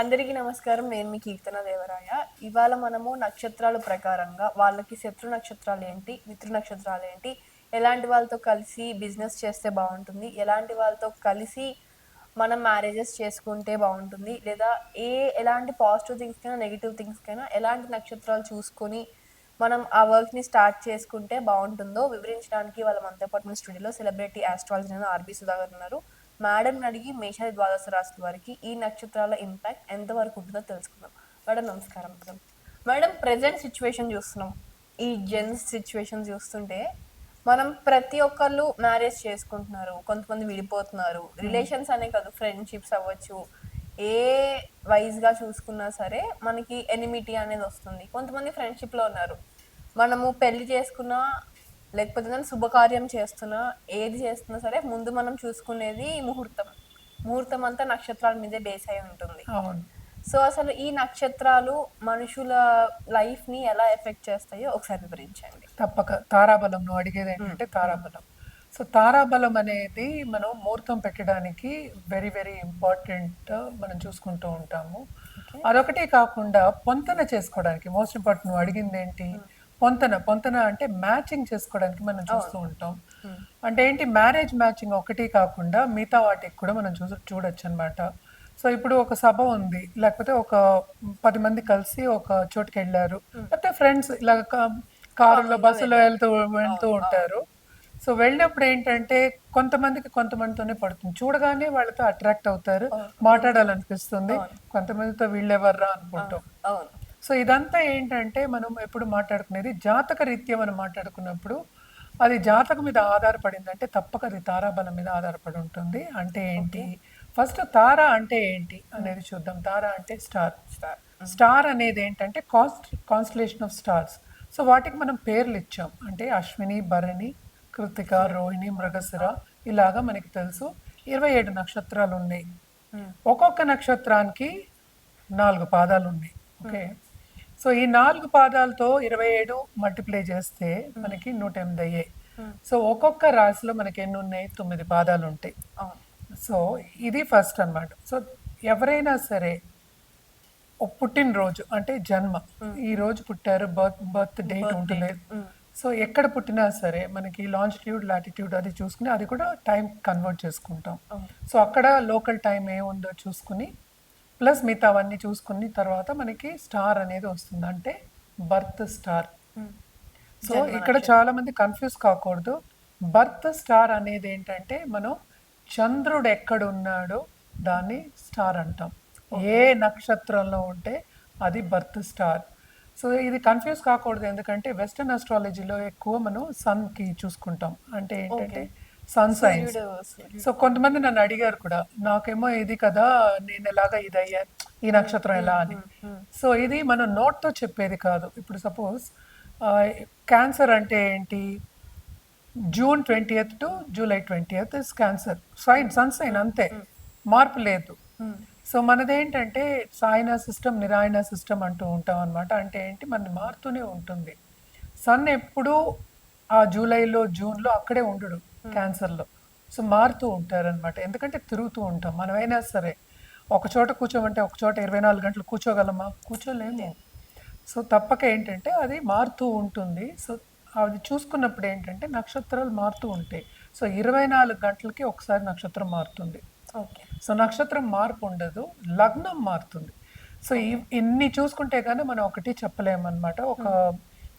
అందరికీ నమస్కారం. నేను మీ కీర్తన దేవరాయ. ఇవాళ మనము నక్షత్రాల ప్రకారంగా వాళ్ళకి శత్రు నక్షత్రాలేంటి, మిత్ర నక్షత్రాలేంటి, ఎలాంటి వాళ్ళతో కలిసి బిజినెస్ చేస్తే బావుంటుంది, ఎలాంటి వాళ్ళతో కలిసి మనం మ్యారేజెస్ చేసుకుంటే బావుంటుంది, లేదా ఎలాంటి పాజిటివ్ థింగ్స్‌కైనా, నెగెటివ్ థింగ్స్‌కైనా ఎలాంటి నక్షత్రాలు చూసుకొని మనం ఆ వర్క్‌ని స్టార్ట్ చేసుకుంటే బావుంటుందో వివరించడానికి వాళ్ళ మనతో పాటు మన స్టూడియోలో సెలబ్రిటీ ఆస్ట్రాలజర్ అయిన ఆర్‌బి సుధాకర్ ఉన్నారు. మేడంని అడిగి మేషాది ద్వాదశ రాశుల వారికి ఈ నక్షత్రాల ఇంపాక్ట్ ఎంతవరకు ఉంటుందో తెలుసుకుందాం. మేడం నమస్కారం మేడం. మేడం ప్రెజెంట్ సిచ్యువేషన్ చూస్తున్నాం. ఈ జెన్స్ సిచ్యువేషన్ చూస్తుంటే మనం ప్రతి ఒక్కళ్ళు మ్యారేజ్ చేసుకుంటున్నారు. కొంతమంది విడిపోతున్నారు. రిలేషన్స్ అనే కాదు ఫ్రెండ్‌షిప్స్ అవ్వచ్చు. ఏ వైస్‌గా చూసుకున్నా సరే మనకి ఎనిమిటీ అనేది వస్తుంది. కొంతమంది ఫ్రెండ్‌షిప్‌లో ఉన్నారు. మనము పెళ్లి చేసుకున్నా లేకపోతే ఏదైనా శుభకార్యం చేస్తున్నా, ఏది చేస్తున్నా సరే ముందు మనం చూసుకునేది ముహూర్తం. ముహూర్తం అంతా నక్షత్రాల మీదే బేస్ అయి ఉంటుంది. అవును. సో, అసలు ఈ నక్షత్రాలు మనుషుల లైఫ్‌ని ఎలా ఎఫెక్ట్ చేస్తాయో ఒకసారి వివరించండి. తప్పక. తారాబలం నువ్వు అడిగేదేంటంటే తారాబలం. సో, తారాబలం అనేది మనం ముహూర్తం పెట్టడానికి వెరీ, వెరీ ఇంపార్టెంట్ మనం చూసుకుంటూ ఉంటాము. ఓకే. అదొకటే కాకుండా పొంతన చేసుకోవడానికి మోస్ట్ ఇంపార్టెంట్ నువ్వు అడిగిందేంటి? పొంతన. పొంతన అంటే మ్యాచింగ్ చేసుకోవడానికి మనం చూస్తూ అవును. ఉంటాం. అంటే ఏంటి మ్యారేజ్ మ్యాచింగ్ ఒకటి కాకుండా మిగతా వాటికి కూడా మనం చూడొచ్చనమాట. సో, ఇప్పుడు ఒక సభ ఉంది. లేకపోతే ఒక 10 మంది కలిసి ఒక చోటుకెళ్లారు. లేకపోతే ఫ్రెండ్స్ ఇలాగ కారులో, కామన్‌గా బస్సులో వెళ్ళారు. వెళ్తూ వెళ్తూ అవును. అవును. ఉంటారు. సో, వెళ్ళినప్పుడు ఏంటంటే కొంతమందికి కొంతమందితోనే పడుతుంది. చూడగానే వాళ్ళతో అట్రాక్ట్ అవుతారు. అవును. మాట్లాడాలనిపిస్తుంది. అవును. కొంతమందితో వీళ్ళెవర్రా అవును. అనుకుంటాం. అవును. సో, ఇదంతా ఏంటంటే మనం ఎప్పుడు మాట్లాడుకునేది జాతక రీత్యా మనం మాట్లాడుకున్నప్పుడు అది జాతకం మీద ఆధారపడిందంటే తప్పక అది తారాబలం మీద ఆధారపడి ఉంటుంది. అంటే ఓకే. ఏంటి? ఫస్ట్ తార అంటే ఏంటి అనేది చూద్దాం. తార అంటే స్టార్. స్టార్. స్టార్ అనేది ఏంటంటే కాన్స్టలేషన్ ఆఫ్ స్టార్స్. సో, వాటికి మనం పేర్లు ఇచ్చాం. అంటే అశ్విని, భరణి, కృతిక, రోహిణి, మృగశిర ఇలాగా మనకి తెలుసు. 27 నక్షత్రాలు ఉన్నాయి. ఒక్కొక్క నక్షత్రానికి 4 పాదాలు ఉన్నాయి. ఓకే. సో, ఈ 4 పాదాలతో 27 మల్టిప్లై చేస్తే మనకి 108 అయ్యాయి. సో, ఒక్కొక్క రాశిలో మనకి ఎన్ని ఉన్నాయి? 9 పాదాలు ఉంటాయి. అవును. సో, ఇది ఫస్ట్ అన్నమాట. సో, ఎవరైనా సరే పుట్టినరోజు అంటే జన్మ. ఈ రోజు పుట్టారు బర్త్ డేట్ బర్త్ ఉంటుంది. డేట్. సో, ఎక్కడ పుట్టినా సరే మనకి లాంజిట్యూడ్, లాటిట్యూడ్ అది చూసుకుని అది కూడా టైం కన్వర్ట్ చేసుకుంటాం. అవును. సో, అక్కడ లోకల్ టైం ఏముందో చూసుకుని ప్లస్ మిగతా అవన్నీ చూసుకుని తర్వాత మనకి స్టార్ అనేది వస్తుంది. అంటే బర్త్ స్టార్. సో, జన్మ ఇక్కడ నక్షత్రం. చాలా మంది కన్ఫ్యూజ్ కాకూడదు. బర్త్ స్టార్ అనేది ఏంటంటే మనం చంద్రుడు ఎక్కడ ఉన్నాడో దాన్ని స్టార్ అంటాం. ఏ నక్షత్రంలో ఉంటే అది బర్త్ స్టార్. సో, ఇది కన్ఫ్యూజ్ కాకూడదు. ఎందుకంటే వెస్టర్న్ అస్ట్రాలజీలో ఎక్కువ మనం సన్‌కి చూసుకుంటాం. అంటే ఓకే. ఏంటంటే సన్ సైన్స్. సో, సూర్యుడు. కొంతమంది నన్ను అడిగారు కూడా. నాకేమో ఇది కదా! నేను ఎలాగా ఇదయ్యాను. ఈ నక్షత్రం ఎలా అని. సో, ఇది మనం నోట్‌తో చెప్పేది కాదు. ఇప్పుడు సపోజ్ క్యాన్సర్ అంటే ఏంటి? June 20th to July 20th is cancer. Sun sign అంతే. మార్పు లేదు. సో, మనదేంటంటే సాయన సిస్టమ్, నిరాయన సిస్టమ్ అంటూ ఉంటాం అనమాట. అంటే ఏంటి మనది మారుతూనే ఉంటుంది. సన్ ఎప్పుడూ ఆ జూలైలో, జూన్‌లో అక్కడే ఉండడు క్యాన్సర్‌లో. సో, మారుతూ ఉంటారనమాట. ఎందుకంటే తిరుగుతూ ఉంటాం. మనమైనా సరే ఒక చోట కూర్చోమంటే ఒక చోట 24 గంటలు కూర్చోగలమా? కూర్చోలేము. సో, తప్పక ఏంటంటే అది మారుతూ ఉంటుంది. సో, అది చూసుకున్నప్పుడు ఏంటంటే నక్షత్రాలు మారుతూ ఉంటాయి. సో, 24 గంటలకి ఒకసారి నక్షత్రం మారుతుంది. ఓకే. సో, నక్షత్రం మార్పు ఉండదు. లగ్నం మారుతుంది. సో, ఇన్ని చూసుకుంటే గాని మనం ఒకటి చెప్పలేమనమాట. ఒక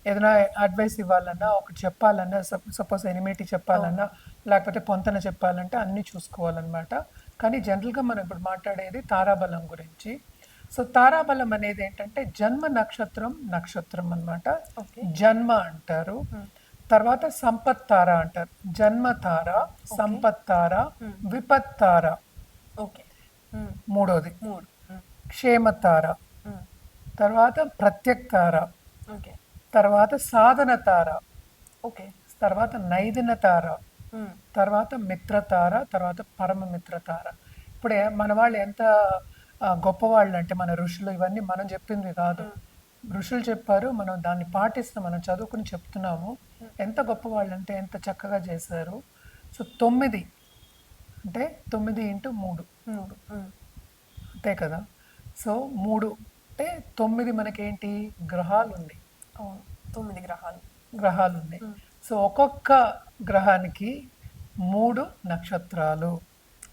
ఏదైనా అడ్వైస్ ఇవ్వాలన్నా, ఒకటి చెప్పాలన్నా సపోజ్ ఎనిమిటీ చెప్పాలన్నా, లేకపోతే పొంతన చెప్పాలంటే అన్నీ చూసుకోవాలనమాట. కానీ జనరల్‌గా మనం ఇప్పుడు మాట్లాడేది తారాబలం గురించి. సో, తారాబలం అనేది ఏంటంటే జన్మ నక్షత్రం అన్నమాట. ఓకే. జన్మ అంటారు. తర్వాత సంపత్ తార అంటారు. జన్మ తార, సంపత్ తార, విపత్ తార ఓకే. మూడోది. 3. క్షేమ తార, తర్వాత ప్రత్యక్ తార, ఓకే. తర్వాత సాధన తార, ఓకే. తర్వాత నైదిన తార, తర్వాత మిత్ర తార, తర్వాత పరమ మిత్ర తార. ఇప్పుడు మన వాళ్ళు ఎంత గొప్పవాళ్ళు అంటే మన ఋషులు ఇవన్నీ మనం చెప్పింది కాదు. ఋషులు చెప్పారు, మనం దాన్ని పాటిస్తున్నాం, మనం చదువుకుని చెప్తున్నాము. ఎంత గొప్పవాళ్ళు అంటే ఎంత చక్కగా చేశారు. సో, 9 అంటే 9 ఇంటూ 3 3. అంతే కదా. సో 3 అంటే 9 మనకేంటి గ్రహాలు ఉన్నాయి. అవును. 9 గ్రహాలు. గ్రహాలు ఉన్నాయి. సో ఒక్కొక్క గ్రహానికి 3 నక్షత్రాలు.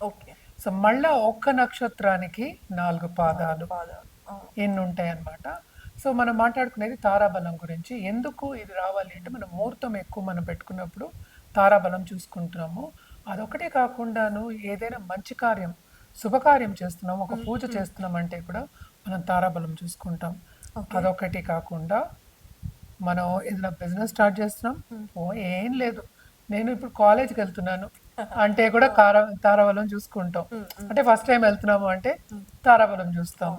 ఓకే. సో మళ్ళా ఒక్క నక్షత్రానికి 4 పాదాలు. పాదాలు. అవును. ఎన్ని ఉంటాయి అన్నమాట. సో మనం మాట్లాడుకునేది తారాబలం గురించి. ఎందుకు ఇది రావాలి అంటే మనం ముహూర్తం ఎక్కువ మనం పెట్టుకున్నప్పుడు తారాబలం చూసుకుంటున్నాము. అదొకటే కాకుండాను ఏదైనా మంచి కార్యం, శుభకార్యం చేస్తున్నాం, ఒక పూజ చేస్తున్నాం అంటే కూడా మనం తారాబలం చూసుకుంటాం. అదొకటి కాకుండా మనం ఏదైనా బిజినెస్ స్టార్ట్ చేస్తున్నాం, ఓ ఏం లేదు నేను ఇప్పుడు కాలేజ్కి వెళ్తున్నాను అంటే కూడా తారాబలం చూసుకుంటాం. అంటే ఫస్ట్ టైం వెళ్తున్నాము అంటే తారాబలం చూస్తాం.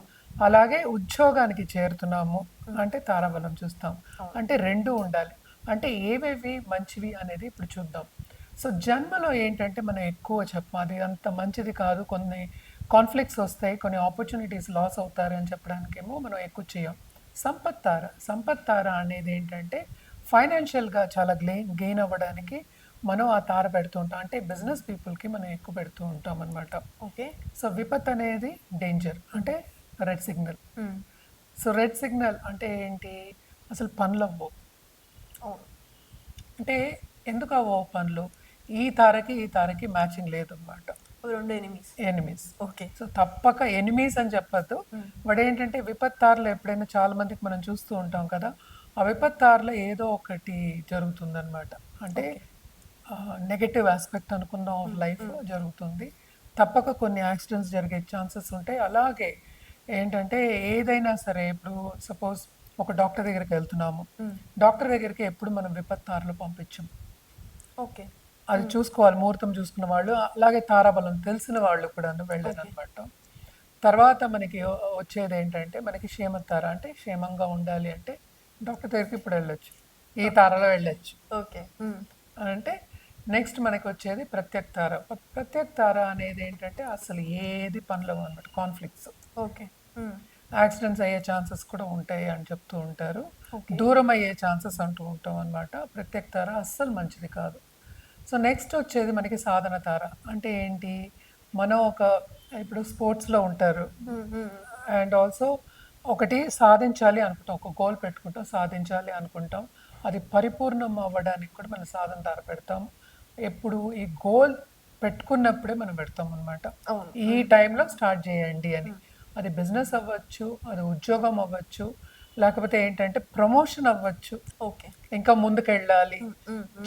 అలాగే ఉద్యోగానికి చేరుతున్నాము అంటే తారాబలం చూస్తాం. అంటే రెండు ఉండాలి. అంటే ఏవేవి మంచివి అనేది ఇప్పుడు చూద్దాం. సో జన్మలో ఏంటంటే మనం ఎక్కువ చెప్పాలి అంత మంచిది కాదు, కొన్ని కాన్ఫ్లిక్ట్స్ వస్తాయి, కొన్ని ఆపర్చునిటీస్ లాస్ అవుతారు అని చెప్పడానికేమో మనం ఎక్కువ చేయం. సంపత్ తార అనేది ఏంటంటే ఫైనాన్షియల్గా చాలా గెయిన్ అవ్వడానికి మనం ఆ తార పెడుతూ ఉంటాం. అంటే బిజినెస్ పీపుల్కి మనం ఎక్కువ పెడుతూ ఉంటాం అనమాట. ఓకే. సో విపత్ అనేది డేంజర్, అంటే red signal. So red signal అంటే ఏంటి, అసలు పనులు అవ్వవు. అవును. అంటే ఎందుకు అవ్వవు పనులు, ఈ తారకి మ్యాచింగ్ లేదు అనమాట. 2 ఎనిమీస్. ఎనిమీస్. ఓకే. సో తప్పక ఎనిమీస్ అని చెప్పద్దు. బట్ ఏంటంటే విపత్తారులో ఎప్పుడైనా చాలా మందికి మనం చూస్తూ ఉంటాం కదా, ఆ విపత్తారులో ఏదో ఒకటి జరుగుతుందన్నమాట. అంటే నెగటివ్ ఆస్పెక్ట్ అనుకున్న లైఫ్ జరుగుతుంది. తప్పక కొన్ని యాక్సిడెంట్స్ జరిగే ఛాన్సెస్ ఉంటాయి. అలాగే ఏంటంటే ఏదైనా సరే, ఇప్పుడు సపోజ్ ఒక డాక్టర్ దగ్గరికి వెళ్తున్నాము, డాక్టర్ దగ్గరికి ఎప్పుడు మనం విపత్తారులు పంపించం. ఓకే. అది చూసుకోవాలి, ముహూర్తం చూసుకున్న వాళ్ళు, అలాగే తారాబలం తెలిసిన వాళ్ళు కూడా వెళ్ళారనమాట. తర్వాత మనకి వచ్చేది ఏంటంటే మనకి క్షేమతార, అంటే క్షేమంగా ఉండాలి అంటే డాక్టర్ దగ్గరికి ఇప్పుడు వెళ్ళొచ్చు, ఈ తారలో వెళ్ళొచ్చు. ఓకే. అంటే నెక్స్ట్ మనకి వచ్చేది ప్రత్యక్ తార. ప్రత్యక్ తార అనేది ఏంటంటే అసలు ఏది పనులు అనమాట, కాన్ఫ్లిక్ట్స్, ఓకే. యాక్సిడెంట్స్ అయ్యే ఛాన్సెస్ కూడా ఉంటాయి అని చెప్తూ ఉంటారు. దూరం అయ్యే ఛాన్సెస్ అంటూ ఉంటాం అనమాట. ప్రత్యక్ తార అస్సలు మంచిది కాదు. సో నెక్స్ట్ వచ్చేది మనకి సాధన తార. అంటే ఏంటి, మనం ఇప్పుడు స్పోర్ట్స్లో ఉంటారు అండ్ ఆల్సో ఒకటి సాధించాలి అనుకుంటాం, ఒక గోల్ పెట్టుకుంటాం, సాధించాలి అనుకుంటాం, అది పరిపూర్ణం అవ్వడానికి కూడా మనం సాధన తార పెడతాం. ఎప్పుడు ఈ గోల్ పెట్టుకున్నప్పుడే మనం పెడతాం అనమాట. ఈ టైంలో స్టార్ట్ చేయండి అని. అది బిజినెస్ అవ్వచ్చు, అది ఉద్యోగం అవ్వచ్చు, లేకపోతే ఏంటంటే ప్రమోషన్ అవ్వచ్చు, ఓకే. ఇంకా ముందుకు వెళ్ళాలి,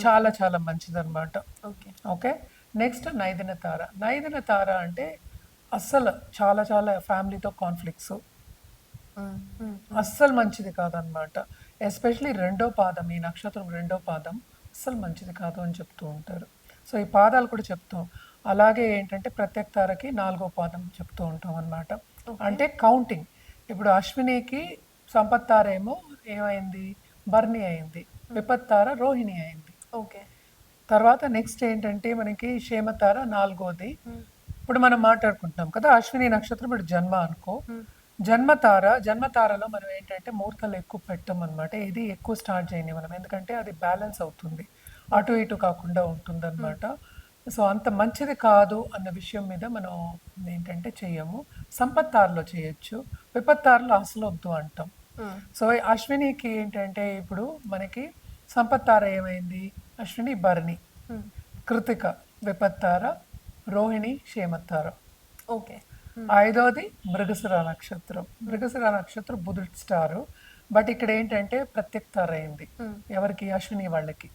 చాలా చాలా మంచిది అనమాట. ఓకే. ఓకే. నెక్స్ట్ నైదిన తార. నైదిన తార అంటే అస్సలు చాలా చాలా ఫ్యామిలీతో కాన్ఫ్లిక్ట్స్, అస్సలు మంచిది కాదనమాట. ఎస్పెషలీ రెండో పాదం, ఈ నక్షత్రం రెండో పాదం అస్సలు మంచిది కాదు అని చెప్తూ ఉంటారు. సో ఈ పాదాలు కూడా చెప్తాం. అలాగే ఏంటంటే ప్రత్యక్ తారకి 4వ పాదం చెప్తూ ఉంటాం అనమాట. అంటే కౌంటింగ్. ఇప్పుడు అశ్వినికి సంపత్ తార ఏమో ఏమైంది, భరణి అయింది, విపత్ తార రోహిణి అయింది. ఓకే. తర్వాత నెక్స్ట్ ఏంటంటే మనకి క్షేమతార 4వది. ఇప్పుడు మనం మాట్లాడుకుంటున్నాం కదా, అశ్విని నక్షత్రం ఇప్పుడు జన్మ అనుకో, జన్మతారలో మనం ఏంటంటే ముహూర్తాలు ఎక్కువ పెట్టం అనమాట. ఇది ఎక్కువ స్టార్ట్ చేయని మనం, ఎందుకంటే అది బ్యాలెన్స్ అవుతుంది, అటు ఇటు కాకుండా ఉంటుంది అనమాట. సో అంత మంచిది కాదు అన్న విషయం మీద మనం ఏంటంటే చెయ్యము. సంపత్ తారలో చేయొచ్చు, విపత్తారలో అసలు వద్దు అంటాం. సో అశ్వినికి ఏంటంటే ఇప్పుడు మనకి సంపత్ తార ఏమైంది, అశ్విని భరణి, కృతిక విపత్తార, రోహిణి క్షేమతార. ఓకే. 5వది మృగశిర నక్షత్రం. మృగశిర నక్షత్రం బుధుడు స్టారు, బట్ ఇక్కడ ఏంటంటే ప్రత్యక్ తార అయింది ఎవరికి, అశ్విని వాళ్ళకి.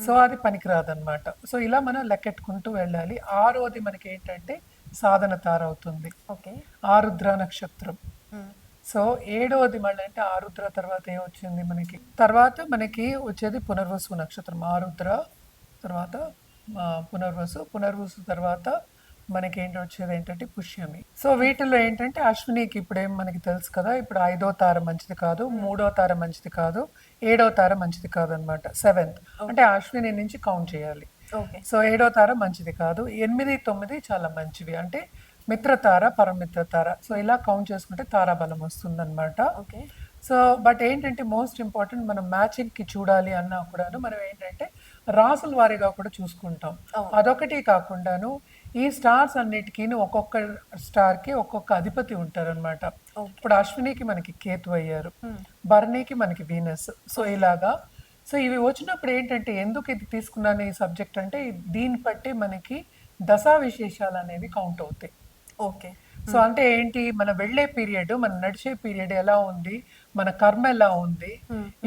సో అది పనికిరాదనమాట. సో ఇలా మనం లెక్కెట్టుకుంటూ వెళ్ళాలి. 6వది మనకి ఏంటంటే సాధన తార అవుతుంది, ఓకే. ఆరుద్ర నక్షత్రం. సో 7వది మళ్ళీ అంటే ఆరుద్ర తర్వాత ఏమొచ్చింది మనకి, తర్వాత మనకి వచ్చేది పునర్వసు నక్షత్రం. ఆరుద్ర తర్వాత పునర్వసు తర్వాత మనకి ఏంటి వచ్చేది ఏంటంటే పుష్యమి. సో వీటిల్లో ఏంటంటే అశ్వినికి ఇప్పుడేం మనకి తెలుసు కదా, ఇప్పుడు 5వ తార మంచిది కాదు, 3వ తార మంచిది కాదు, 7వ తార మంచిది కాదు అనమాట. 7th అంటే అశ్విని నుంచి కౌంట్ చేయాలి. సో 7వ తార మంచిది కాదు. 8, 9 చాలా మంచివి, అంటే మిత్రతార, పరమిత్రతార. సో ఇలా కౌంట్ చేసుకుంటే తారాబలం వస్తుంది అనమాట. సో బట్ ఏంటంటే మోస్ట్ ఇంపార్టెంట్, మనం మ్యాచింగ్కి చూడాలి అన్నా కూడాను మనం ఏంటంటే రాసుల వారీగా కూడా చూసుకుంటాం. అవును. అదొకటి కాకుండాను ఈ స్టార్స్ అన్నిటికీ ఒక్కొక్క స్టార్కి ఒక్కొక్క అధిపతి ఉంటారనమాట. ఓకే. ఇప్పుడు అశ్వినికి మనకి కేతు అయ్యారు, హ్మ్. భరణికి మనకి వీనస్. సో ఇలాగా సో ఇవి వచ్చినప్పుడు ఏంటంటే ఎందుకు ఇది తీసుకున్నాను ఈ సబ్జెక్ట్ అంటే దీన్ని బట్టి మనకి దశా విశేషాలు అనేవి కౌంట్ అవుతాయి. ఓకే. సో అంటే ఏంటి, మన వెళ్ళే పీరియడ్, మన నడిచే పీరియడ్ ఎలా ఉంది, మన కర్మ ఎలా ఉంది,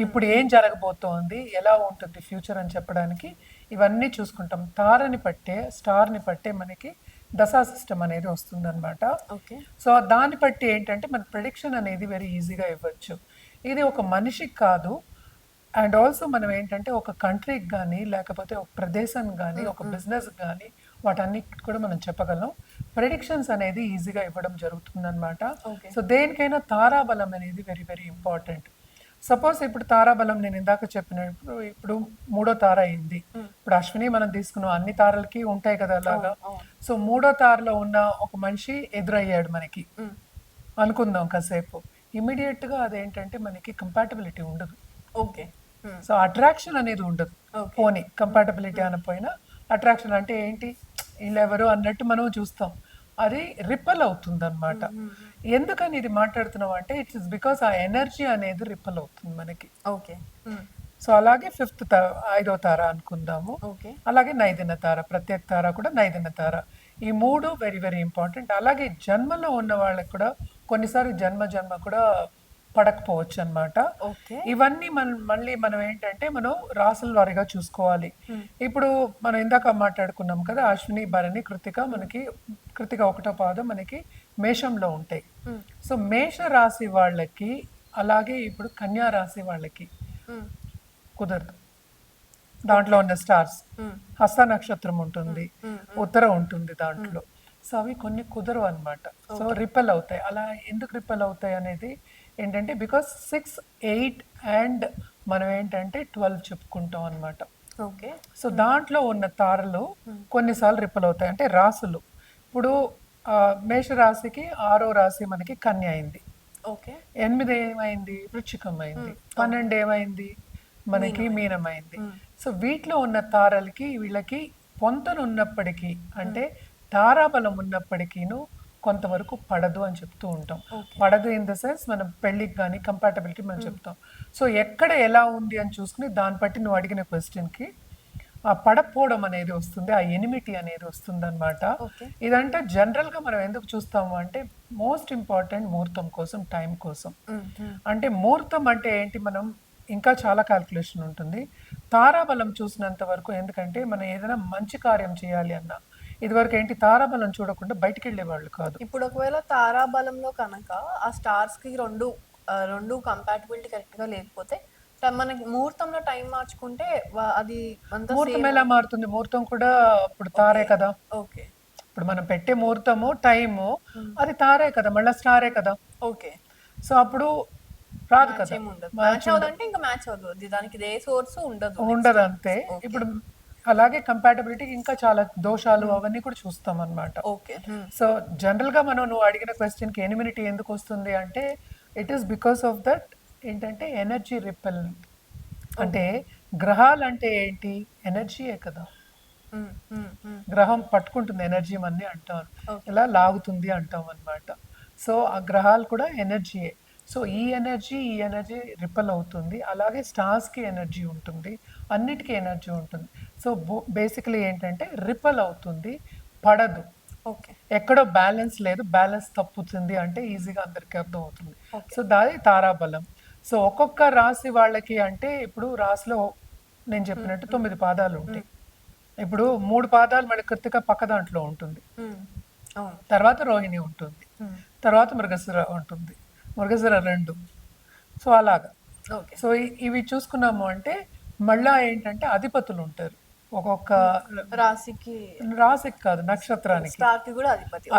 ఇప్పుడు ఏం జరగబోతోంది, ఎలా ఉంటుంది ఫ్యూచర్ అని చెప్పడానికి ఇవన్నీ చూసుకుంటాం. తారని పట్టే, స్టార్ని పట్టే మనకి దశా సిస్టమ్ అనేది వస్తుందన్నమాట. ఓకే. సో దాన్ని బట్టి ఏంటంటే మన ప్రెడిక్షన్ అనేది వెరీ ఈజీగా ఇవ్వచ్చు. ఇది ఒక మనిషికి కాదు, అండ్ ఆల్సో మనం ఏంటంటే ఒక కంట్రీకి కానీ లేకపోతే ఒక ప్రదేశానికి కానీ ఒక బిజినెస్ కానీ వాటన్నిటి కూడా మనం చెప్పగలం. ప్రెడిక్షన్స్ అనేది ఈజీగా ఇవ్వడం జరుగుతుందన్నమాట. ఓకే. సో దేనికైనా తారాబలం అనేది వెరీ వెరీ ఇంపార్టెంట్. సపోజ్ ఇప్పుడు తారాబలం నేను ఇందాక చెప్పినప్పుడు ఇప్పుడు 3వ తార అయింది. ఇప్పుడు అశ్విని మనం తీసుకున్నాం, అన్ని తారలకి ఉంటాయి కదా అలాగా. సో 3వ తారలో ఉన్న ఒక మనిషి ఎదురయ్యాడు మనకి అనుకుందాం కాసేపు. ఇమీడియట్గా అదేంటంటే మనకి కంపాటబిలిటీ ఉండదు. ఓకే. సో అట్రాక్షన్ అనేది ఉండదు. Okay. పోనీ కంపాటబిలిటీ అనపోయినా అట్రాక్షన్ అంటే ఏంటి, వీళ్ళెవరు అన్నట్టు మనం చూస్తాం, అది రిపల్ అవుతుంది అనమాట. ఎందుకని ఇది మాట్లాడుతున్నాం అంటే ఇట్స్ ఇస్ బికాస్ ఆ ఎనర్జీ అనేది రిపల్ అవుతుంది మనకి. ఓకే. సో అలాగే 5వ తార అనుకుందాము, ఓకే. అలాగే నైదిన తార, ప్రత్యేక తార కూడా నైదిన తార. ఈ 3 వెరీ వెరీ ఇంపార్టెంట్. అలాగే జన్మలో ఉన్న వాళ్ళకి కూడా కొన్నిసార్లు జన్మ కూడా పడకపోవచ్చు అనమాట. ఓకే. ఇవన్నీ మళ్ళీ మనం ఏంటంటే మనం రాసుల వారీగా చూసుకోవాలి. ఇప్పుడు మనం ఇందాక మాట్లాడుకున్నాం కదా, అశ్విని భరణి కృతిక, మనకి కృతిక 1వ పాదం మనకి మేషంలో ఉంటాయి. సో మేష రాశి వాళ్ళకి అలాగే ఇప్పుడు కన్యా రాశి వాళ్ళకి కుదరదు. దాంట్లో ఉన్న స్టార్స్ హస్త నక్షత్రం ఉంటుంది, ఉత్తర ఉంటుంది దాంట్లో. సో అవి కొన్ని కుదరవు అనమాట. సో రిపెల్ అవుతాయి. అలా ఎందుకు రిపెల్ అవుతాయి అనేది ఏంటంటే బికాస్ 6, 8 అండ్ మనం ఏంటంటే 12 చెప్పుకుంటాం అనమాట. ఓకే. సో దాంట్లో ఉన్న తారలు కొన్నిసార్లు రిపెల్ అవుతాయి. అంటే రాసులు ఇప్పుడు మేషరాశికి 6వ రాశి మనకి కన్య అయింది, ఓకే. 8 ఏమైంది వృశ్చికం అయింది, 12 ఏమైంది మనకి మీనం అయింది. సో వీటిలో ఉన్న తారలకి వీళ్ళకి పొంతన ఉన్నప్పటికీ అంటే తారాబలం ఉన్నప్పటికీను కొంతవరకు పడదు అని చెప్తూ ఉంటాం. పడదు ఇన్ ద సెన్స్ మనం పెళ్ళికి కానీ కంపాటబిలిటీ మనం చెప్తాం. సో ఎక్కడ ఎలా ఉంది అని చూసుకుని దాన్ని బట్టి నువ్వు అడిగిన క్వశ్చన్కి ఆ పడపోవడం అనేది వస్తుంది, ఆ ఎనిమిటీ అనేది వస్తుంది అనమాట. ఇదంటే జనరల్గా మనం ఎందుకు చూస్తాము అంటే మోస్ట్ ఇంపార్టెంట్ ముహూర్తం కోసం, టైం కోసం. అంటే ముహూర్తం అంటే ఏంటి, మనం ఇంకా చాలా క్యాల్కులేషన్ ఉంటుంది. తారాబలం చూసినంత వరకు, ఎందుకంటే మనం ఏదైనా మంచి కార్యం చేయాలి అన్నా ఇదివరకు ఏంటి తారాబలం చూడకుండా బయటికి వెళ్ళేవాళ్ళు కాదు. ఇప్పుడు ఒకవేళ తారాబలంలో కనుక ఆ స్టార్స్ కి రెండు కంపాటబిలిటీ కరెక్ట్ గా లేకపోతే మనకి ముహూర్తంలో టైం మార్చుకుంటే అది ముహూర్తం ఎలా మారుతుంది? ముహూర్తం కూడా ఇప్పుడు తారే కదా. ఓకే. ఇప్పుడు మనం పెట్టే ముహూర్తము టైము అది తారే కదా, మళ్ళీ స్టారే కదా. ఓకే. సో అప్పుడు రాదు కదా, మ్యాచ్ అవ్వదంటే ఇంకా మ్యాచ్ అవ్వదు, దానికి ఏ సోర్స్ ఉండదు అంతే. ఇప్పుడు అలాగే కంపాటబిలిటీ ఇంకా చాలా దోషాలు అవన్నీ కూడా చూస్తాం అనమాట. ఓకే. సో జనరల్ గా మనం నువ్వు అడిగిన క్వశ్చన్ కి ఎనిమినిటీ ఎందుకు వస్తుంది అంటే it is because of that ఏంటంటే ఎనర్జీ రిపెల్. అంటే గ్రహాలు అంటే ఏంటి, ఎనర్జీయే కదా. గ్రహం పట్టుకుంటుంది ఎనర్జీ అన్ని అంటాం, ఇలా లాగుతుంది అంటాం అనమాట. సో ఆ గ్రహాలు కూడా ఎనర్జీయే. సో ఈ ఎనర్జీ రిపెల్ అవుతుంది. అలాగే స్టార్స్కి ఎనర్జీ ఉంటుంది, అన్నిటికీ ఎనర్జీ ఉంటుంది. సో బేసికలీ ఏంటంటే రిపెల్ అవుతుంది, పడదు. ఓకే. ఎక్కడో బ్యాలెన్స్ లేదు, బ్యాలెన్స్ తప్పుతుంది అంటే ఈజీగా అందరికీ అర్థం అవుతుంది. సో దాని తారాబలం. సో ఒక్కొక్క రాశి వాళ్ళకి అంటే ఇప్పుడు రాశిలో నేను చెప్పినట్టు 9 పాదాలు ఉంటాయి. ఇప్పుడు 3 పాదాలు మన కృతిక పక్క దాంట్లో ఉంటుంది, తర్వాత రోహిణి ఉంటుంది, తర్వాత మృగశిర ఉంటుంది, మృగశిర 2. సో అలాగా. సో ఇవి చూసుకున్నాము అంటే మళ్ళా ఏంటంటే అధిపతులు ఉంటారు ఒక్కొక్క రాశికి కాదు, నక్షత్రానికి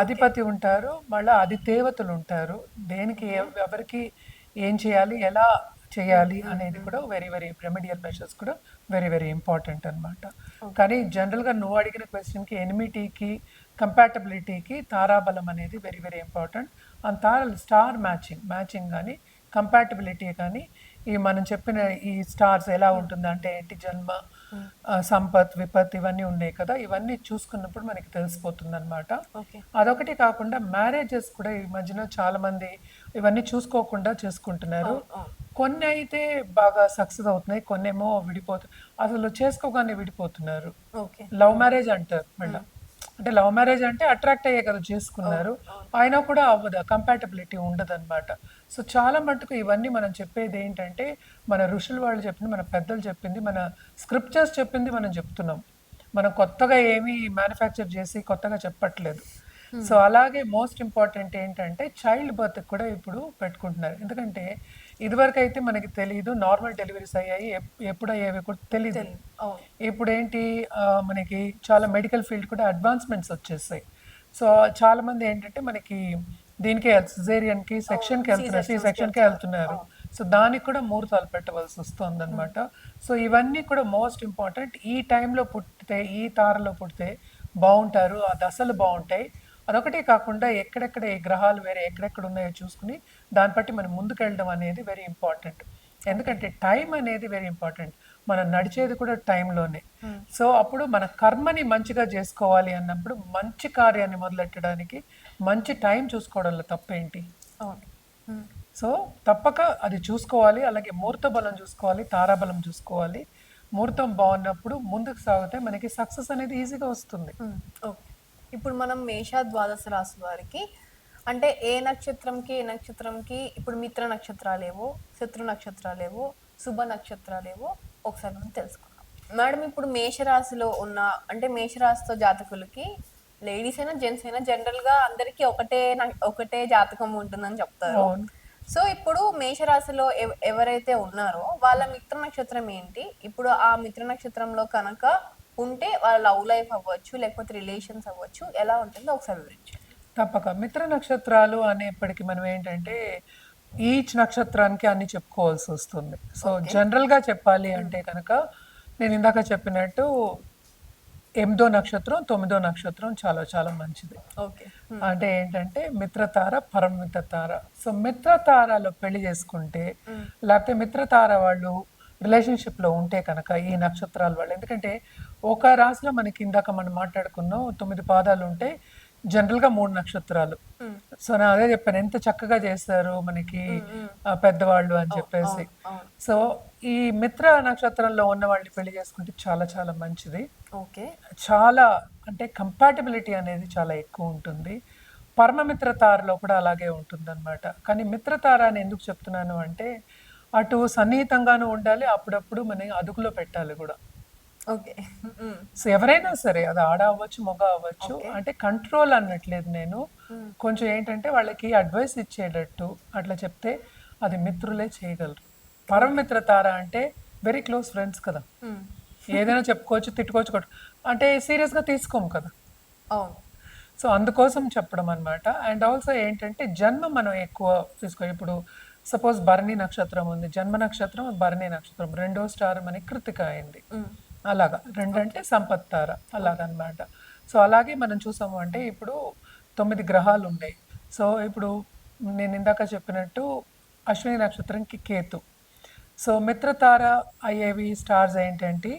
అధిపతి ఉంటారు. మళ్ళీ అధిదేవతలు ఉంటారు, దేనికి ఎవరికి ఏం చేయాలి, ఎలా చేయాలి అనేది కూడా వెరీ వెరీ రెమెడియల్ మెషర్స్ కూడా వెరీ వెరీ ఇంపార్టెంట్ అనమాట. కానీ జనరల్గా నువ్వు అడిగిన క్వశ్చన్కి ఎనిమిటీకి కంపాటబిలిటీకి తారాబలం అనేది వెరీ వెరీ ఇంపార్టెంట్. అండ్ తారాలు స్టార్ మ్యాచింగ్ కానీ కంపాటబిలిటీ కానీ ఈ మనం చెప్పిన ఈ స్టార్స్ ఎలా ఉంటుంది అంటే ఏంటి, జన్మ సంపత్, విపత్ ఇవన్నీ ఉన్నాయి కదా! ఇవన్నీ చూసుకున్నప్పుడు మనకి తెలిసిపోతుందనమాట. ఓకే. అదొకటి కాకుండా మ్యారేజెస్ కూడా ఈ మధ్యన చాలామంది ఇవన్నీ చూసుకోకుండా చేసుకుంటున్నారు. అవును. అవును. కొన్నయితే బాగా సక్సెస్ అవుతున్నాయి. కొన్నేమో అసలు చేసుకోగానే విడిపోతున్నారు. ఓకే. లవ్ మ్యారేజ్ అంటారు మళ్ళా. అంటే లవ్ మ్యారేజ్ అంటే అట్రాక్ట్ అయ్యే కదా చేసుకున్నారు. అవును. అయినా కూడా అవ్వదు. కంపాటబిలిటీ ఉండదనమాట. సో చాలా మట్టుకు ఇవన్నీ మనం చెప్పేది ఏంటంటే, మన ఋషులు వాళ్ళు చెప్పింది, మన పెద్దలు చెప్పింది, మన స్క్రిప్చర్స్ చెప్పింది మనం చెప్తున్నాం. మనం కొత్తగా ఏమీ మ్యానుఫ్యాక్చర్ చేసి కొత్తగా చెప్పట్లేదు. సో అలాగే మోస్ట్ ఇంపార్టెంట్ ఏంటంటే చైల్డ్ బర్త్ కూడా ఇప్పుడు పెట్టుకుంటున్నారు. ఎందుకంటే ఇదివరకైతే మనకి తెలీదు. నార్మల్ డెలివరీస్ అయ్యాయి. ఎప్పుడు అయ్యేవి కూడా తెలీదు. తెలీదు. అవును. ఇప్పుడేంటి మనకి చాలా మెడికల్ ఫీల్డ్ కూడా అడ్వాన్స్‌మెంట్స్ వచ్చేసాయి. సో చాలామంది ఏంటంటే మనకి దీనికే సిజేరియన్‌కి, సెక్షన్‌కి వెళ్తున్నారు. సి సెక్షన్స్‌కి సెక్షన్‌కే వెళ్తున్నారు. వెళ్తున్నారు. అవును. సో దానికి కూడా ముహూర్తాలు పెట్టవలసి వస్తుందన్నమాట. సో ఇవన్నీ కూడా మోస్ట్ ఇంపార్టెంట్. ఈ టైంలో పుట్టితే, ఈ తారలో పుడితే బావుంటారు. ఆ దశలు బావుంటాయి. అదొకటే కాకుండా ఎక్కడెక్కడ ఈ గ్రహాలు వేరే ఎక్కడెక్కడ ఉన్నాయో చూసుకుని దాన్ని బట్టి మనం ముందుకెళ్ళడం అనేది వెరీ ఇంపార్టెంట్. ఎందుకంటే టైం అనేది వెరీ ఇంపార్టెంట్. మనం నడిచేది కూడా టైంలోనే. సో అప్పుడు మన కర్మని మంచిగా చేసుకోవాలి అన్నప్పుడు మంచి కార్యాన్ని మొదలెట్టడానికి మంచి టైం చూసుకోవడంలో తప్పేంటి? అవును. హ్మ్. సో తప్పక అది చూసుకోవాలి. అలాగే ముహూర్త బలం చూసుకోవాలి, తారాబలం చూసుకోవాలి. ముహూర్తం బాగున్నప్పుడు ముందుకు సాగితే మనకి సక్సెస్ అనేది ఈజీగా వస్తుంది. ఓకే. ఇప్పుడు మనం మేష ద్వాదశ రాశి వారికి అంటే ఏ నక్షత్రంకి ఇప్పుడు మిత్ర నక్షత్రాలేవో, శత్రు నక్షత్రాలేవో, శుభ నక్షత్రాలేవో ఒకసారి మనం తెలుసుకుందాం. మేడం ఇప్పుడు మేషరాశిలో ఉన్న అంటే మేషరాశితో జాతకులకి లేడీస్ అయినా జెంట్స్ అయినా జనరల్ గా అందరికి ఒకటే జాతకం ఉంటుందని చెప్తారు. అవును. సో ఇప్పుడు మేషరాశిలో ఎవరైతే ఉన్నారో వాళ్ళ మిత్ర నక్షత్రం ఏంటి? ఇప్పుడు ఆ మిత్ర నక్షత్రంలో కనుక ఉంటే వాళ్ళ లవ్ లైఫ్ అవ్వచ్చు, లేకపోతే రిలేషన్స్ అవ్వచ్చు. ఎలా ఉంటుందో ఒకసారి వివరించండి. తప్పక. మిత్ర నక్షత్రాలు అనేప్పటికి మనం ఏంటంటే, ఈచ్ నక్షత్రానికి అన్ని చెప్పుకోవాల్సొస్తుంది. So, okay. జనరల్‌గా చెప్పాలి అంటే కనుక, నేను ఇందాక చెప్పినట్టు 8దో నక్షత్రం, 9దో నక్షత్రం చాలా చాలా మంచిది. ఓకే. అంటే ఏంటంటే మిత్రతార, పరమిత్ర తార. సో, మిత్రతారలో పెళ్లి చేసుకుంటే, లేకపోతే మిత్రతార వాళ్ళు రిలేషన్‌షిప్‌లో ఉంటే కనుక ఈ నక్షత్రాల వాళ్ళు ఎందుకంటే, ఒక రాశిలో మనకి ఇందాక మనం మాట్లాడుకున్నాం 9 పాదాలు ఉంటాయి. జనరల్‌గా 3 నక్షత్రాలు. సో, నేను అదే చెప్పాను. ఎంత చక్కగా చేస్తారు మనకి పెద్దవాళ్ళు అని చెప్పేసి. అవును. అవును. సో, ఈ మిత్ర నక్షత్రంలో ఉన్న వాళ్ళని పెళ్లి చేసుకుంటే చాలా చాలా మంచిది. ఓకే. చాలా అంటే కంపాటబిలిటీ అనేది చాలా ఎక్కువ ఉంటుంది. పరమమిత్ర తారలో కూడా అలాగే ఉంటుందన్నమాట. కానీ మిత్రతార అని ఎందుకు చెప్తున్నాను అంటే, అటు సన్నిహితంగాను ఉండాలి. అప్పుడప్పుడు మనం అదుపులో పెట్టాలి గూడా. ఓకే. సో, ఎవరైనా సరే అది ఆడ అవ్వచ్చు, మగ అవ్వచ్చు. ఓకే. అంటే కంట్రోల్ అనట్లేదు నేను. కొంచెం ఏంటంటే వాళ్ళకి అడ్వైస్ ఇచ్చేటట్టు అట్లా చెప్తే అది మిత్రులే చేయగలరు. పరమమిత్ర తార అంటే వెరీ క్లోజ్ ఫ్రెండ్స్ కదా! ఏదైనా చెప్పుకోవచ్చు, తిట్టుకోవచ్చు కూడా. అంటే సీరియస్‌గా తీసుకోము కదా! అవును. సో, అందుకోసం చెప్పడం అనమాట. అండ్ ఆల్సో ఏంటంటే జన్మ మనం ఎక్కువ ఇప్పుడు సపోజ్ భరణి నక్షత్రం ఉంది. జన్మ నక్షత్రం భరణి నక్షత్రం. రెండో స్టార్ మనకి కృత్తిక అయింది. అలాగా. 2 అంటే సంపత్ తార అలాగనమాట. సో, అలాగే మనం చూసాము అంటే ఇప్పుడు 9 గ్రహాలు ఉన్నాయి. సో, ఇప్పుడు నేను ఇందాక చెప్పినట్టు అశ్విని నక్షత్రంకి కేతు. సో, మిత్రతార అయ్యేవి స్టార్స్ ఏంటంటే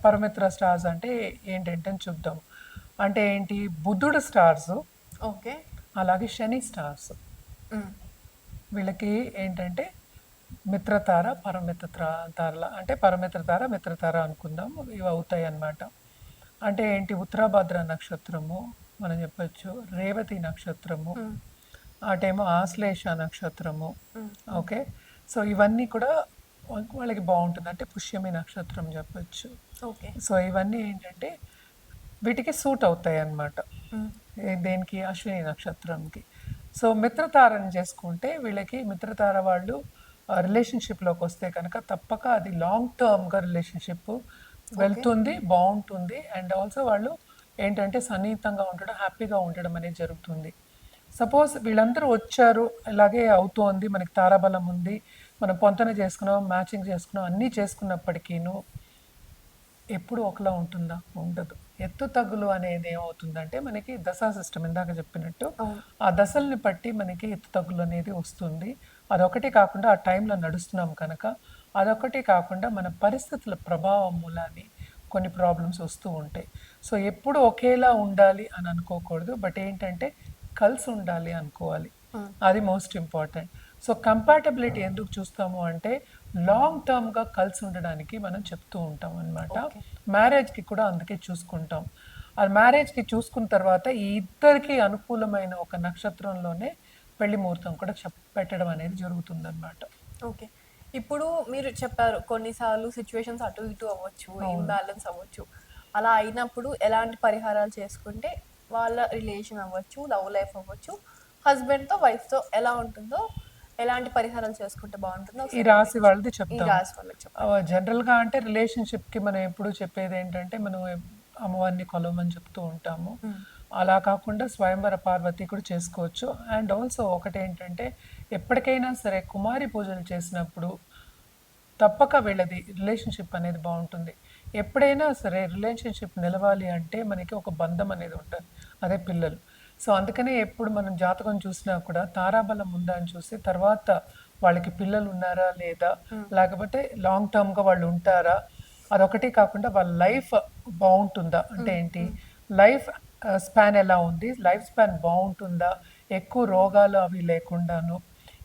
పరమిత్ర స్టార్స్ అంటే ఏంటంటే అని చూద్దాం. అంటే ఏంటి బుధుడు స్టార్స్, ఓకే. అలాగే శని స్టార్స్. వీళ్ళకి ఏంటంటే మిత్రతార, తారల అంటే పరమిత్ర తార, మిత్రతార అనుకుందాం. ఇవి అవుతాయి అన్నమాట. అంటే ఏంటి ఉత్తరాభద్ర నక్షత్రము మనం చెప్పొచ్చు, రేవతి నక్షత్రము, అటేమో ఆశ్లేష నక్షత్రము. ఓకే. సో, ఇవన్నీ కూడా వాళ్ళకి బాగుంటుంది. అంటే పుష్యమి నక్షత్రం చెప్పొచ్చు. ఓకే. సో, ఇవన్నీ ఏంటంటే వీటికి సూట్ అవుతాయి అన్నమాట. దేనికి అశ్విని నక్షత్రంకి. సో, మిత్రతారని చేసుకుంటే వీళ్ళకి మిత్రతార వాళ్ళు రిలేషన్‌షిప్‌లోకి వస్తే కనుక తప్పక అది లాంగ్ టర్మ్‌గా రిలేషన్‌షిప్ వెళ్తుంది, బావుంటుంది. అండ్ ఆల్సో వాళ్ళు ఏంటంటే సన్నిహితంగా ఉండడం, హ్యాపీగా ఉండడం అనేది జరుగుతుంది. సపోజ్ వీళ్ళందరూ వచ్చారు, ఇలాగే అవుతోంది, మనకి తారాబలం ఉంది, మనం పొంతన చేసుకున్నాం, మ్యాచింగ్ చేసుకున్నాం, అన్నీ చేసుకున్నప్పటికీను ఎప్పుడు ఒకలా ఉంటుందా? ఉండదు. ఎత్తు తగ్గులు అనేది ఏమవుతుందంటే మనకి దశా సిస్టమ్ ఇందాక చెప్పినట్టు ఆ దశల్ని బట్టి మనకి ఎత్తు తగ్గులు అనేది వస్తుంది. అదొకటే కాకుండా ఆ టైంలో నడుస్తున్నాం కనుక అదొకటి కాకుండా మన పరిస్థితుల ప్రభావం మూలాన్ని కొన్ని ప్రాబ్లమ్స్ వస్తూ ఉంటాయి. సో ఎప్పుడు ఒకేలా ఉండాలి అని అనుకోకూడదు. బట్ ఏంటంటే కలిసి ఉండాలి అనుకోవాలి. అది మోస్ట్ ఇంపార్టెంట్. సో కంపాటబిలిటీ ఎందుకు చూస్తాము అంటే లాంగ్ టర్మ్‌గా కలిసి ఉండడానికి మనం చెప్తూ ఉంటాం అన్నమాట. ఓకే. మ్యారేజ్‌కి కూడా అందుకే చూసుకుంటాం. ఆ మ్యారేజ్‌కి చూసుకున్న తర్వాత ఈ ఇద్దరికీ అనుకూలమైన ఒక నక్షత్రంలోనే పెళ్లి ముహూర్తం కూడా పెట్టడం అనేది జరుగుతుందన్నమాట. ఓకే. ఇప్పుడు మీరు చెప్పారు కొన్నిసార్లు సిట్యుయేషన్స్ అటు ఇటు అవ్వచ్చు, ఇంబాలెన్స్ అవ్వచ్చు. అలా అయినప్పుడు ఎలాంటి పరిహారాలు చేసుకుంటే వాళ్ళ రిలేషన్ అవ్వచ్చు, లవ్ లైఫ్ అవ్వచ్చు, హస్బెండ్‌తో, వైఫ్‌తో ఎలా ఉంటుందో, ఎలాంటి పరిహారాలు చేసుకుంటే బావుంటుందో ఈ ఒకసారి రాశి వాళ్ళది ఈ చెప్తాము. రాశి వాళ్ళకి చెప్పండి. జనరల్‌గా అంటే రిలేషన్‌షిప్‌కి మనం ఎప్పుడు చెప్పేదేంటంటే, మనం అమ్మవారిని కొలవమని చెప్తూ ఉంటాము. అలా కాకుండా స్వయంవర పార్వతి కూడా చేసుకోవచ్చు. అండ్ ఆల్సో ఒకటేంటంటే, ఎప్పటికైనా సరే కుమారి పూజలు చేసినప్పుడు తప్పక వీళ్ళది రిలేషన్‌షిప్ అనేది బావుంటుంది. ఎప్పుడైనా సరే రిలేషన్‌షిప్ నిలవాలి అంటే మనకి ఒక బంధం అనేది ఉండాలి. అదే పిల్లలు. సో, అందుకనే ఎప్పుడు మనం జాతకం చూసినా కూడా తారాబలం ఉందా అని చూసి తర్వాత వాళ్ళకి పిల్లలున్నారా లేదా? లేకపోతే లాంగ్ టర్మ్‌గా వాళ్ళు ఉంటారా? అదొకటి కాకుండా వాళ్ళ లైఫ్ బావుంటుందా? అంటే ఏంటి? లైఫ్ స్పాన్ ఎలా ఉంది? లైఫ్ స్పాన్ బావుంటుందా? ఎక్కువ రోగాలు అవి లేకుండాను.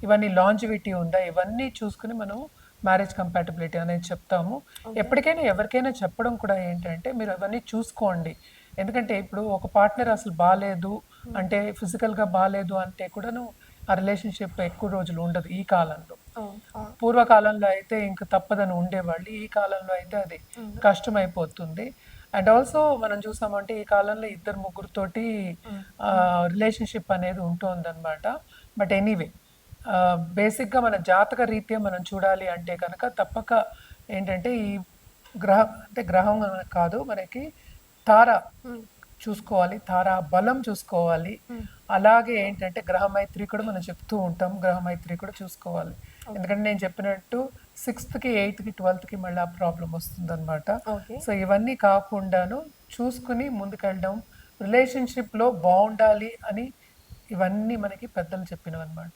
ఇవన్నీ లాంజివిటీ ఉందా? ఇవన్నీ చూసుకొని మనం మ్యారేజ్ కంపాటబిలిటీ అనేది చెప్తాము. ఎప్పటికైనా ఎవరికైనా చెప్పడం కూడా ఏంటంటే మీరు అవన్నీ చూసుకోండి. ఎందుకంటే ఇప్పుడు ఒక పార్ట్నర్ అసలు బాలేదు అంటే ఫిజికల్‌గా బాలేదు అంటే కూడాను ఆ రిలేషన్‌షిప్ ఎక్కువ రోజులు ఉండదు ఈ కాలంలో. అవును. అవును. పూర్వకాలంలో అయితే ఇంక తప్పదని ఉండేవాళ్ళు. ఈ కాలంలో అయితే అది కష్టమైపోతుంది. అండ్ ఆల్సో మనం చూసామంటే ఈ కాలంలో ఇద్దరు ముగ్గురితోటి రిలేషన్‌షిప్ అనేది ఉంటోందనమాట. బట్ ఎనీవే బేసిక్‌గా మన జాతక రీత్యా మనం చూడాలి అంటే కనుక తప్పక ఏంటంటే ఈ అంటే గ్రహం కాదు మనకి తార చూసుకోవాలి. తారా బలం చూసుకోవాలి. అలాగే ఏంటంటే గ్రహ మైత్రి కూడా మనం చెప్తూ ఉంటాం. గ్రహ మైత్రి కూడా చూసుకోవాలి. ఎందుకంటే నేను చెప్పినట్టు 6థ్‌కి, 8థ్‌కి, 12థ్‌కి మళ్ళీ ఆ ప్రాబ్లమ్ వస్తుందనమాట. ఓకే. సో ఇవన్నీ కాకుండాను చూసుకుని ముందుకెళ్ళడం, రిలేషన్‌షిప్‌లో బావుండాలి అని ఇవన్నీ మనకి పెద్దలు చెప్పినవన్నమాట.